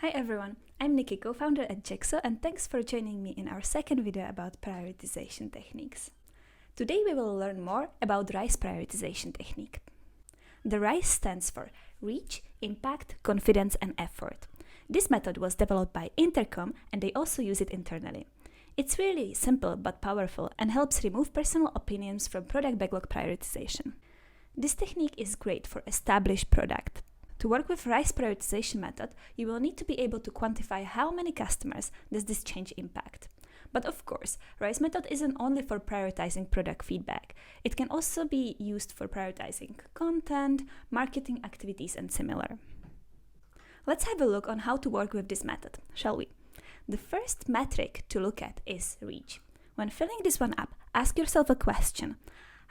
Hi everyone, I'm Nikki, co-founder at Jexo, and thanks for joining me in our second video about prioritization techniques. Today we will learn more about RICE prioritization technique. The RICE stands for Reach, Impact, Confidence and Effort. This method was developed by Intercom and they also use it internally. It's really simple but powerful and helps remove personal opinions from product backlog prioritization. This technique is great for established product. To work with RICE prioritization method, you will need to be able to quantify how many customers does this change impact. But of course, RICE method isn't only for prioritizing product feedback. It can also be used for prioritizing content, marketing activities, and similar. Let's have a look on how to work with this method, shall we? The first metric to look at is reach. When filling this one up, ask yourself a question.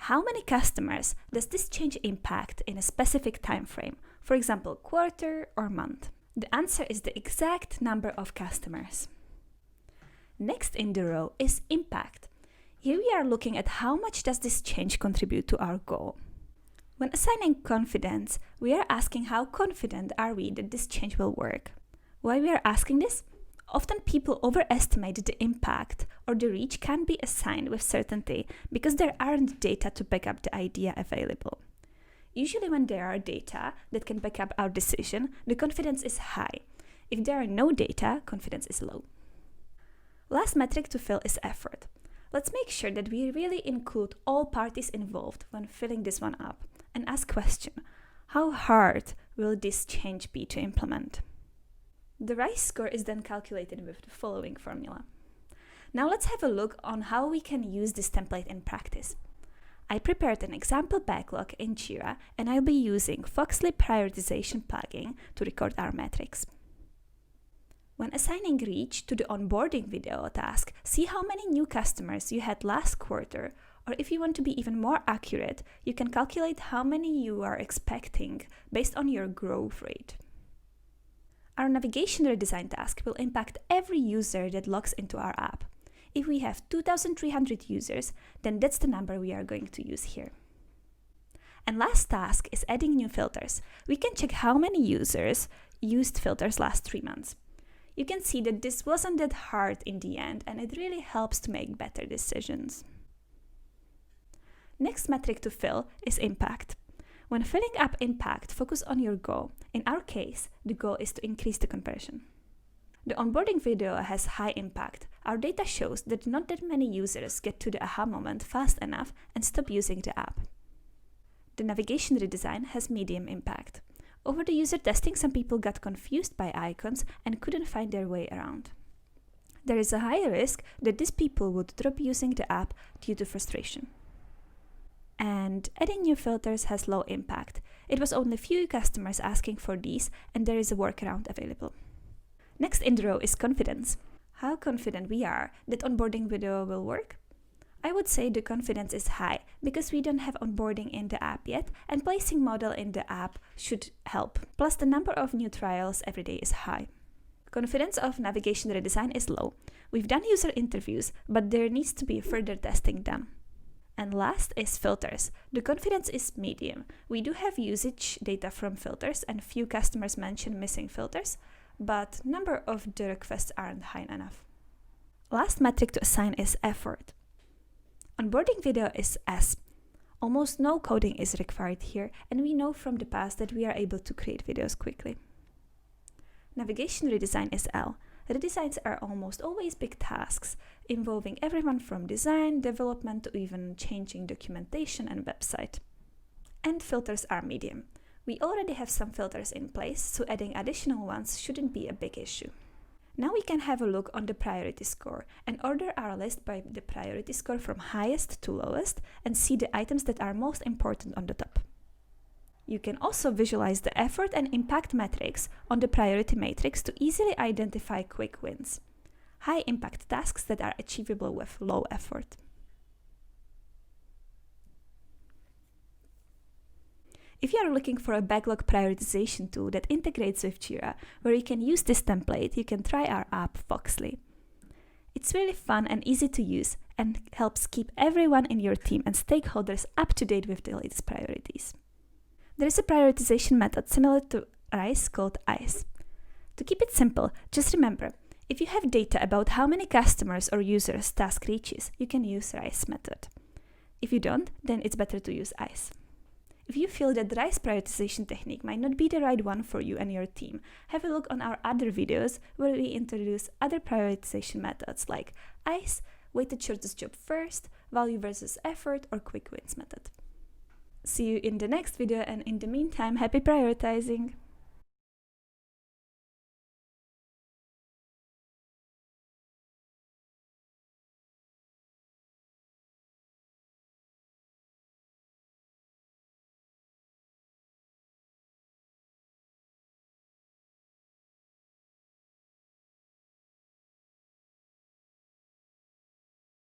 How many customers does this change impact in a specific time frame? For example, quarter or month? The answer is the exact number of customers. Next in the row is impact. Here we are looking at how much does this change contribute to our goal. When assigning confidence, we are asking how confident are we that this change will work. Why we are asking this? Often people overestimate the impact or the reach can be assigned with certainty because there aren't data to back up the idea available. Usually when there are data that can back up our decision, the confidence is high. If there are no data, confidence is low. Last metric to fill is effort. Let's make sure that we really include all parties involved when filling this one up and ask question, how hard will this change be to implement? The RICE score is then calculated with the following formula. Now let's have a look on how we can use this template in practice. I prepared an example backlog in Jira and I'll be using Foxley prioritization plugin to record our metrics. When assigning reach to the onboarding video task, see how many new customers you had last quarter, or if you want to be even more accurate, you can calculate how many you are expecting based on your growth rate. Our navigation redesign task will impact every user that logs into our app. If we have 2,300 users, then that's the number we are going to use here. And last task is adding new filters. We can check how many users used filters last 3 months. You can see that this wasn't that hard in the end and it really helps to make better decisions. Next metric to fill is impact. When filling up impact, focus on your goal. In our case, the goal is to increase the conversion. The onboarding video has high impact. Our data shows that not that many users get to the aha moment fast enough and stop using the app. The navigation redesign has medium impact. Over the user testing, some people got confused by icons and couldn't find their way around. There is a high risk that these people would drop using the app due to frustration. And adding new filters has low impact. It was only few customers asking for these and there is a workaround available. Next in the row is confidence. How confident we are that onboarding video will work? I would say the confidence is high because we don't have onboarding in the app yet and placing model in the app should help. Plus the number of new trials every day is high. Confidence of navigation redesign is low. We've done user interviews, but there needs to be further testing done. And last is filters. The confidence is medium. We do have usage data from filters and few customers mention missing filters, but number of the requests aren't high enough. Last metric to assign is effort. Onboarding video is S. Almost no coding is required here, and we know from the past that we are able to create videos quickly. Navigation redesign is L. Redesigns are almost always big tasks, involving everyone from design, development to even changing documentation and website. And filters are medium. We already have some filters in place, so adding additional ones shouldn't be a big issue. Now we can have a look on the priority score and order our list by the priority score from highest to lowest and see the items that are most important on the top. You can also visualize the effort and impact metrics on the priority matrix to easily identify quick wins. High impact tasks that are achievable with low effort. If you are looking for a backlog prioritization tool that integrates with Jira, where you can use this template, you can try our app Foxley. It's really fun and easy to use and helps keep everyone in your team and stakeholders up to date with the latest priorities. There is a prioritization method similar to RICE called ICE. To keep it simple, just remember, if you have data about how many customers or users task reaches, you can use RICE method. If you don't, then it's better to use ICE. If you feel that the RICE prioritization technique might not be the right one for you and your team, have a look on our other videos where we introduce other prioritization methods like ICE, weighted shortest job first, value versus effort, or quick wins method. See you in the next video, and in the meantime, happy prioritizing!